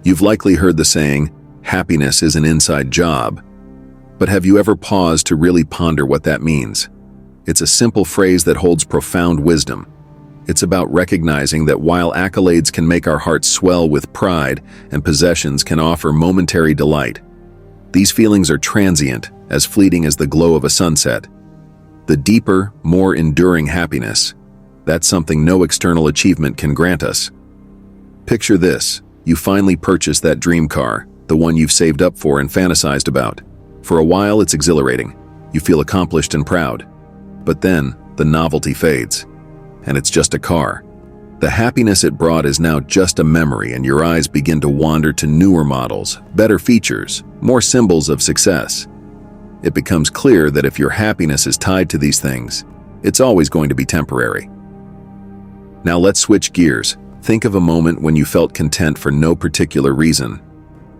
You've likely heard the saying, happiness is an inside job. But have you ever paused to really ponder what that means? It's a simple phrase that holds profound wisdom. It's about recognizing that while accolades can make our hearts swell with pride and possessions can offer momentary delight, these feelings are transient, as fleeting as the glow of a sunset. The deeper, more enduring happiness, that's something no external achievement can grant us. Picture this: you finally purchase that dream car, the one you've saved up for and fantasized about. For a while, it's exhilarating. You feel accomplished and proud. But then, the novelty fades, and it's just a car. The happiness it brought is now just a memory, and your eyes begin to wander to newer models, better features, more symbols of success. It becomes clear that if your happiness is tied to these things, it's always going to be temporary. Now let's switch gears. Think of a moment when you felt content for no particular reason.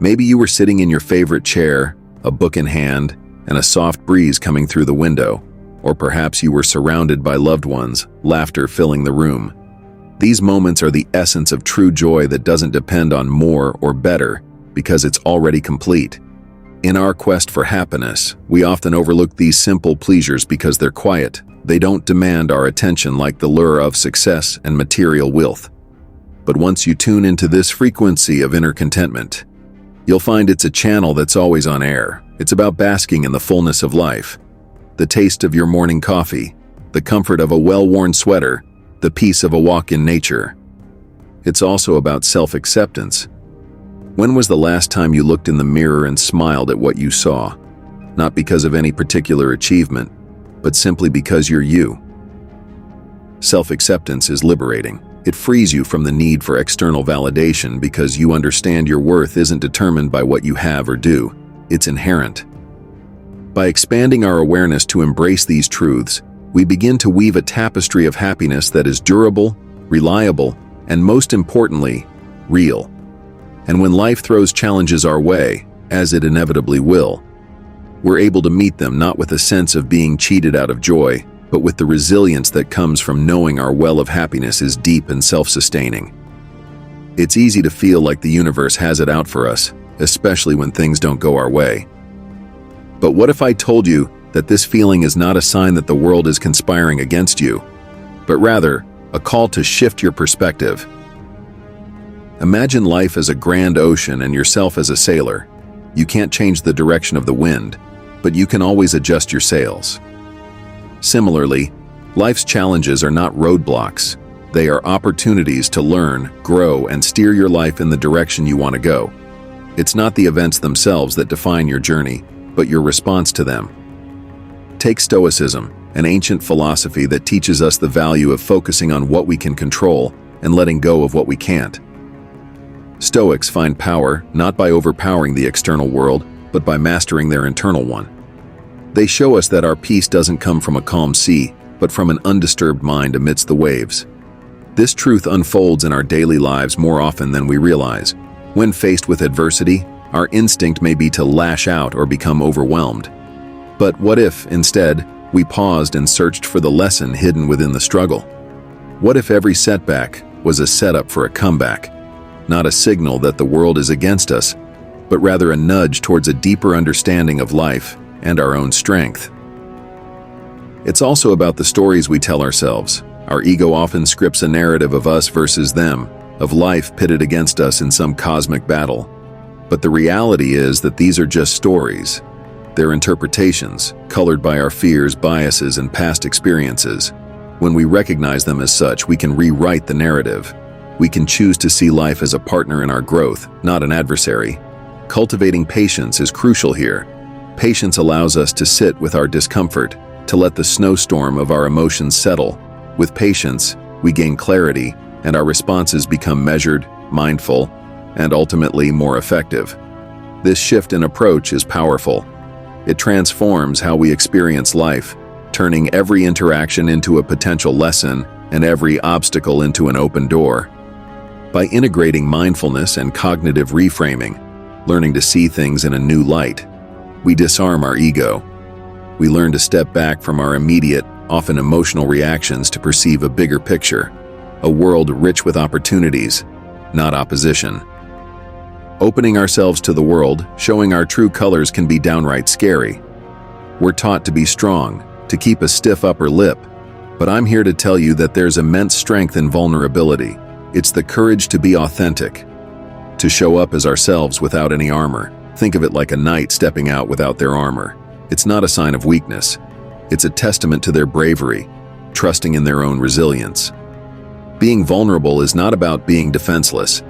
Maybe you were sitting in your favorite chair, a book in hand, and a soft breeze coming through the window. Or perhaps you were surrounded by loved ones, laughter filling the room. These moments are the essence of true joy that doesn't depend on more or better, because it's already complete. In our quest for happiness, we often overlook these simple pleasures because they're quiet. They don't demand our attention like the lure of success and material wealth. But once you tune into this frequency of inner contentment, you'll find it's a channel that's always on air. It's about basking in the fullness of life. The taste of your morning coffee, the comfort of a well-worn sweater, the peace of a walk in nature. It's also about self-acceptance. When was the last time you looked in the mirror and smiled at what you saw? Not because of any particular achievement, but simply because you're you. Self-acceptance is liberating. It frees you from the need for external validation because you understand your worth isn't determined by what you have or do. It's inherent. By expanding our awareness to embrace these truths, we begin to weave a tapestry of happiness that is durable, reliable, and most importantly, real. And when life throws challenges our way, as it inevitably will, we're able to meet them not with a sense of being cheated out of joy, but with the resilience that comes from knowing our well of happiness is deep and self-sustaining. It's easy to feel like the universe has it out for us, especially when things don't go our way. But what if I told you that this feeling is not a sign that the world is conspiring against you, but rather a call to shift your perspective? Imagine life as a grand ocean and yourself as a sailor. You can't change the direction of the wind, but you can always adjust your sails. Similarly, life's challenges are not roadblocks. They are opportunities to learn, grow, and steer your life in the direction you want to go. It's not the events themselves that define your journey, but your response to them. Take Stoicism, an ancient philosophy that teaches us the value of focusing on what we can control and letting go of what we can't. Stoics find power not by overpowering the external world, but by mastering their internal one. They show us that our peace doesn't come from a calm sea, but from an undisturbed mind amidst the waves. This truth unfolds in our daily lives more often than we realize. When faced with adversity, our instinct may be to lash out or become overwhelmed. But what if, instead, we paused and searched for the lesson hidden within the struggle? What if every setback was a setup for a comeback? Not a signal that the world is against us, but rather a nudge towards a deeper understanding of life and our own strength. It's also about the stories we tell ourselves. Our ego often scripts a narrative of us versus them, of life pitted against us in some cosmic battle. But the reality is that these are just stories. They're interpretations, colored by our fears, biases, and past experiences. When we recognize them as such, we can rewrite the narrative. We can choose to see life as a partner in our growth, not an adversary. Cultivating patience is crucial here. Patience allows us to sit with our discomfort, to let the snowstorm of our emotions settle. With patience, we gain clarity, and our responses become measured, mindful, and ultimately more effective. This shift in approach is powerful. It transforms how we experience life, turning every interaction into a potential lesson and every obstacle into an open door. By integrating mindfulness and cognitive reframing, learning to see things in a new light, we disarm our ego. We learn to step back from our immediate, often emotional reactions to perceive a bigger picture, a world rich with opportunities, not opposition. Opening ourselves to the world, showing our true colors can be downright scary. We're taught to be strong, to keep a stiff upper lip, but I'm here to tell you that there's immense strength in vulnerability. It's the courage to be authentic, to show up as ourselves without any armor. Think of it like a knight stepping out without their armor. It's not a sign of weakness. It's a testament to their bravery, trusting in their own resilience. Being vulnerable is not about being defenseless.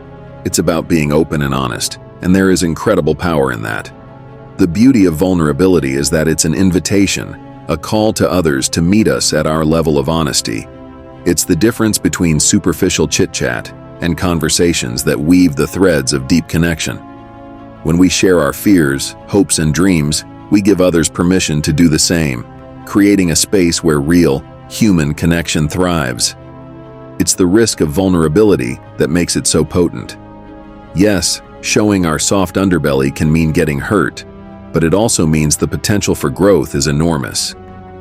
It's about being open and honest, and there is incredible power in that. The beauty of vulnerability is that it's an invitation, a call to others to meet us at our level of honesty. It's the difference between superficial chit-chat and conversations that weave the threads of deep connection. When we share our fears, hopes, and dreams, we give others permission to do the same, creating a space where real, human connection thrives. It's the risk of vulnerability that makes it so potent. Yes, showing our soft underbelly can mean getting hurt, but it also means the potential for growth is enormous.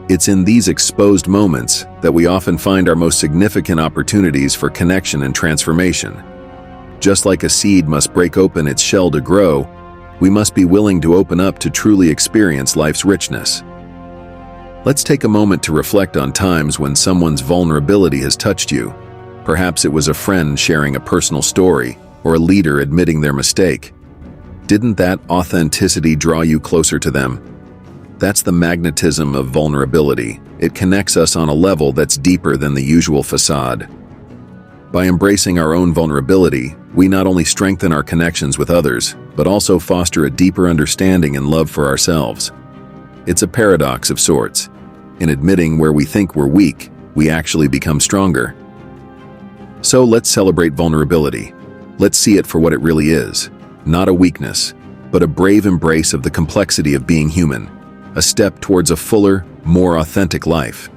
It's in these exposed moments that we often find our most significant opportunities for connection and transformation. Just like a seed must break open its shell to grow, we must be willing to open up to truly experience life's richness. Let's take a moment to reflect on times when someone's vulnerability has touched you. Perhaps it was a friend sharing a personal story, or a leader admitting their mistake. Didn't that authenticity draw you closer to them? That's the magnetism of vulnerability. It connects us on a level that's deeper than the usual facade. By embracing our own vulnerability, we not only strengthen our connections with others, but also foster a deeper understanding and love for ourselves. It's a paradox of sorts. In admitting where we think we're weak, we actually become stronger. So let's celebrate vulnerability. Let's see it for what it really is. Not a weakness, but a brave embrace of the complexity of being human. A step towards a fuller, more authentic life.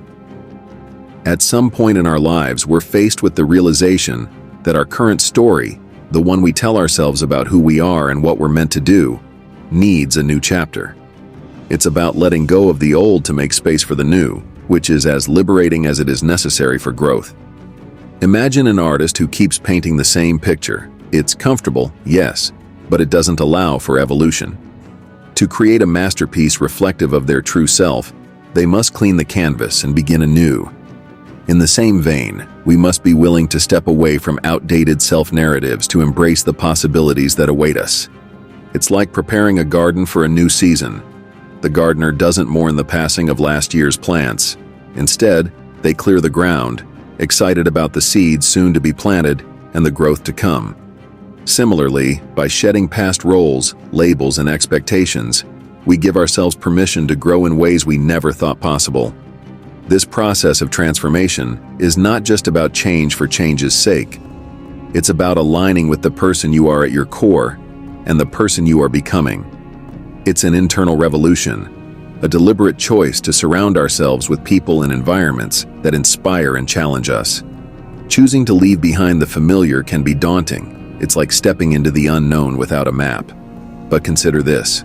At some point in our lives, we're faced with the realization that our current story, the one we tell ourselves about who we are and what we're meant to do, needs a new chapter. It's about letting go of the old to make space for the new, which is as liberating as it is necessary for growth. Imagine an artist who keeps painting the same picture. It's comfortable, yes, but it doesn't allow for evolution. To create a masterpiece reflective of their true self, they must clean the canvas and begin anew. In the same vein, we must be willing to step away from outdated self-narratives to embrace the possibilities that await us. It's like preparing a garden for a new season. The gardener doesn't mourn the passing of last year's plants. Instead, they clear the ground, excited about the seeds soon to be planted and the growth to come. Similarly, by shedding past roles, labels, and expectations, we give ourselves permission to grow in ways we never thought possible. This process of transformation is not just about change for change's sake. It's about aligning with the person you are at your core and the person you are becoming. It's an internal revolution, a deliberate choice to surround ourselves with people and environments that inspire and challenge us. Choosing to leave behind the familiar can be daunting. It's like stepping into the unknown without a map. But consider this.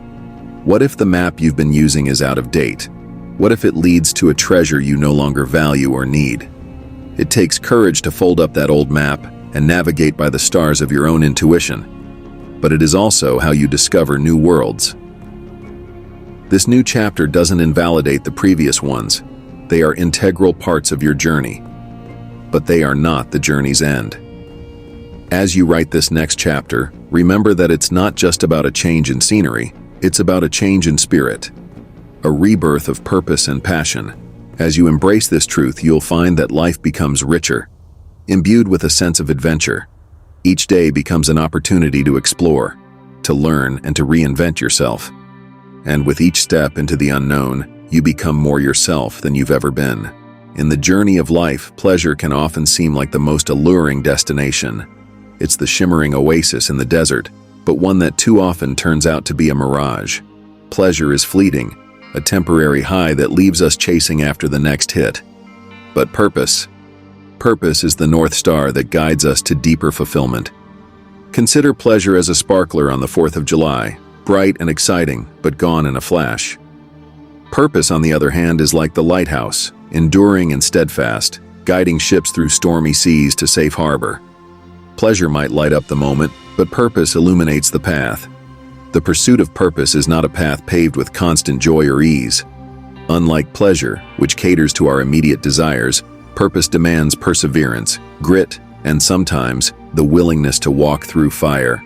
What if the map you've been using is out of date? What if it leads to a treasure you no longer value or need? It takes courage to fold up that old map and navigate by the stars of your own intuition. But it is also how you discover new worlds. This new chapter doesn't invalidate the previous ones. They are integral parts of your journey. But they are not the journey's end. As you write this next chapter, remember that it's not just about a change in scenery, it's about a change in spirit, a rebirth of purpose and passion. As you embrace this truth, you'll find that life becomes richer, imbued with a sense of adventure. Each day becomes an opportunity to explore, to learn, and to reinvent yourself. And with each step into the unknown, you become more yourself than you've ever been. In the journey of life, pleasure can often seem like the most alluring destination. It's the shimmering oasis in the desert, but one that too often turns out to be a mirage. Pleasure is fleeting, a temporary high that leaves us chasing after the next hit. But purpose is the North Star that guides us to deeper fulfillment. Consider pleasure as a sparkler on the 4th of July, bright and exciting, but gone in a flash. Purpose, on the other hand, is like the lighthouse, enduring and steadfast, guiding ships through stormy seas to safe harbor. Pleasure might light up the moment, But purpose illuminates the path. The pursuit of purpose is not a path paved with constant joy or ease. Unlike pleasure, which caters to our immediate desires, purpose demands perseverance, grit, and sometimes the willingness to walk through fire.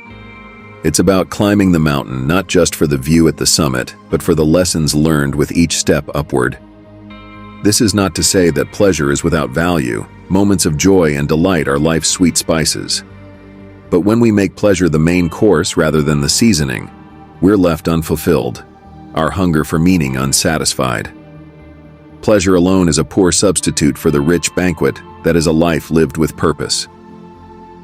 It's about climbing the mountain not just for the view at the summit, but for the lessons learned with each step upward. This is not to say that pleasure is without value. Moments of joy and delight are life's sweet spices. But when we make pleasure the main course rather than the seasoning, we're left unfulfilled, our hunger for meaning unsatisfied. Pleasure alone is a poor substitute for the rich banquet that is a life lived with purpose.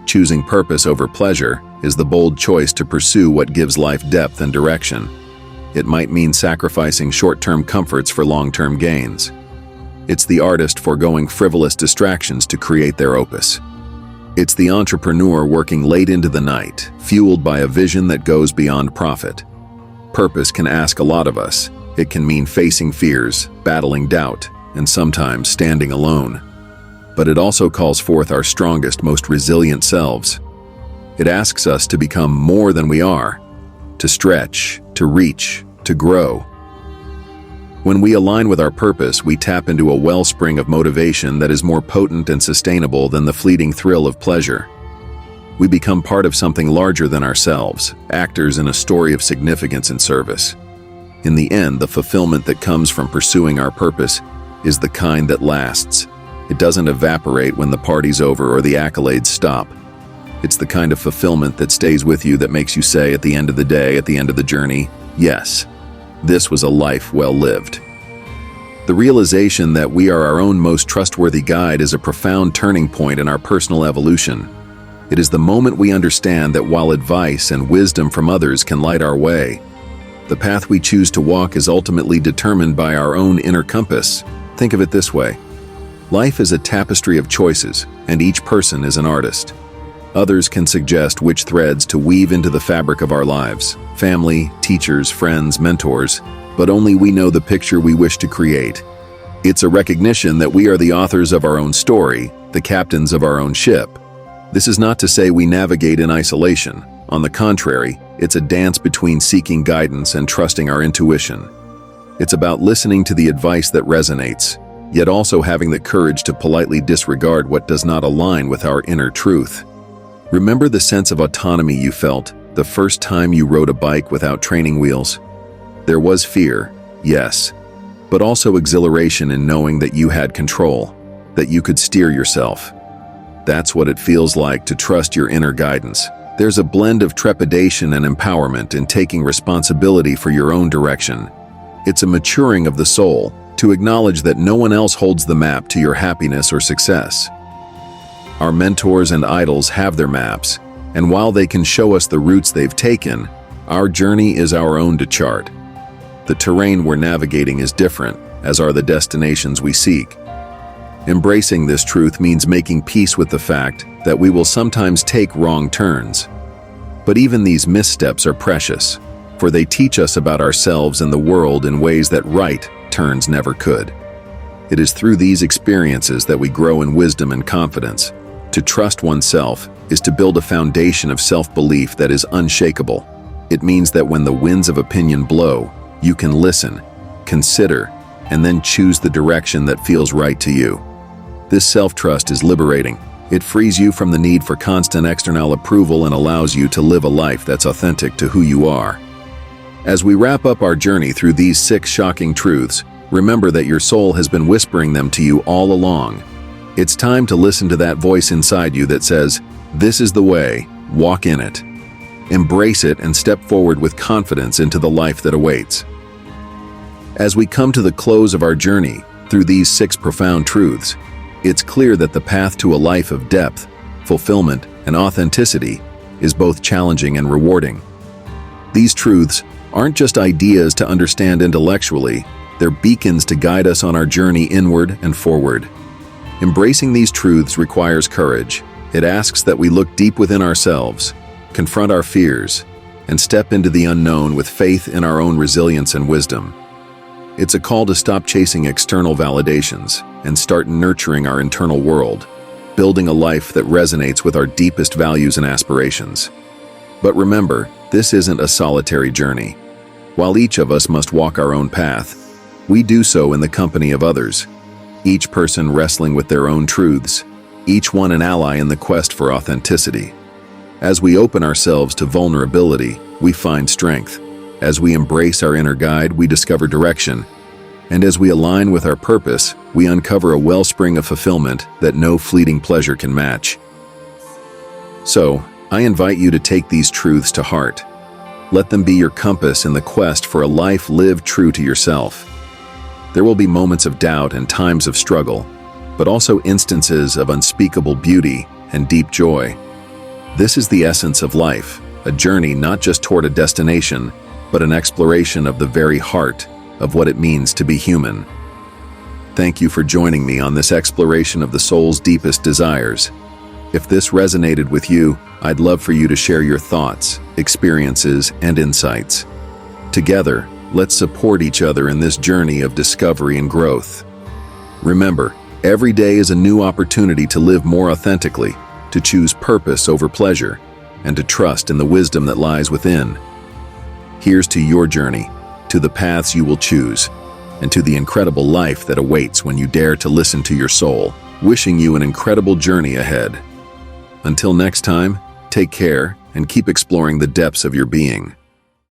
Choosing purpose over pleasure is the bold choice to pursue what gives life depth and direction. It might mean sacrificing short-term comforts for long-term gains. It's the artist foregoing frivolous distractions to create their opus. It's the entrepreneur working late into the night, fueled by a vision that goes beyond profit. Purpose can ask a lot of us. It can mean facing fears, battling doubt, and sometimes standing alone. But it also calls forth our strongest, most resilient selves. It asks us to become more than we are, to stretch, to reach, to grow. When we align with our purpose, we tap into a wellspring of motivation that is more potent and sustainable than the fleeting thrill of pleasure. We become part of something larger than ourselves, actors in a story of significance and service. In the end, the fulfillment that comes from pursuing our purpose is the kind that lasts. It doesn't evaporate when the party's over or the accolades stop. It's the kind of fulfillment that stays with you, that makes you say at the end of the day, at the end of the journey, yes, this was a life well lived. The realization that we are our own most trustworthy guide is a profound turning point in our personal evolution. It is the moment we understand that while advice and wisdom from others can light our way, the path we choose to walk is ultimately determined by our own inner compass. Think of it this way. Life is a tapestry of choices, and each person is an artist. Others can suggest which threads to weave into the fabric of our lives. Family, teachers, friends, mentors, but only we know the picture we wish to create. It's a recognition that we are the authors of our own story, the captains of our own ship. This is not to say we navigate in isolation. On the contrary, it's a dance between seeking guidance and trusting our intuition. It's about listening to the advice that resonates, yet also having the courage to politely disregard what does not align with our inner truth. Remember the sense of autonomy you felt the first time you rode a bike without training wheels? There was fear, yes, but also exhilaration in knowing that you had control, that you could steer yourself. That's what it feels like to trust your inner guidance. There's a blend of trepidation and empowerment in taking responsibility for your own direction. It's a maturing of the soul to acknowledge that no one else holds the map to your happiness or success. Our mentors and idols have their maps, and while they can show us the routes they've taken, our journey is our own to chart. The terrain we're navigating is different, as are the destinations we seek. Embracing this truth means making peace with the fact that we will sometimes take wrong turns. But even these missteps are precious, for they teach us about ourselves and the world in ways that right turns never could. It is through these experiences that we grow in wisdom and confidence. To trust oneself is to build a foundation of self-belief that is unshakable. It means that when the winds of opinion blow, you can listen, consider, and then choose the direction that feels right to you. This self-trust is liberating. It frees you from the need for constant external approval and allows you to live a life that's authentic to who you are. As we wrap up our journey through these 6 shocking truths, remember that your soul has been whispering them to you all along. It's time to listen to that voice inside you that says, "This is the way, walk in it." Embrace it and step forward with confidence into the life that awaits. As we come to the close of our journey through these 6 profound truths, it's clear that the path to a life of depth, fulfillment, and authenticity is both challenging and rewarding. These truths aren't just ideas to understand intellectually, they're beacons to guide us on our journey inward and forward. Embracing these truths requires courage. It asks that we look deep within ourselves, confront our fears, and step into the unknown with faith in our own resilience and wisdom. It's a call to stop chasing external validations and start nurturing our internal world, building a life that resonates with our deepest values and aspirations. But remember, this isn't a solitary journey. While each of us must walk our own path, we do so in the company of others, each person wrestling with their own truths, each one an ally in the quest for authenticity. As we open ourselves to vulnerability, we find strength. As we embrace our inner guide, we discover direction. And as we align with our purpose, we uncover a wellspring of fulfillment that no fleeting pleasure can match. So, I invite you to take these truths to heart. Let them be your compass in the quest for a life lived true to yourself. There will be moments of doubt and times of struggle, but also instances of unspeakable beauty and deep joy. This is the essence of life, a journey not just toward a destination, but an exploration of the very heart of what it means to be human. Thank you for joining me on this exploration of the soul's deepest desires. If this resonated with you, I'd love for you to share your thoughts, experiences, and insights. Together, let's support each other in this journey of discovery and growth. Remember, every day is a new opportunity to live more authentically, to choose purpose over pleasure, and to trust in the wisdom that lies within. Here's to your journey, to the paths you will choose, and to the incredible life that awaits when you dare to listen to your soul. Wishing you an incredible journey ahead. Until next time, take care and keep exploring the depths of your being.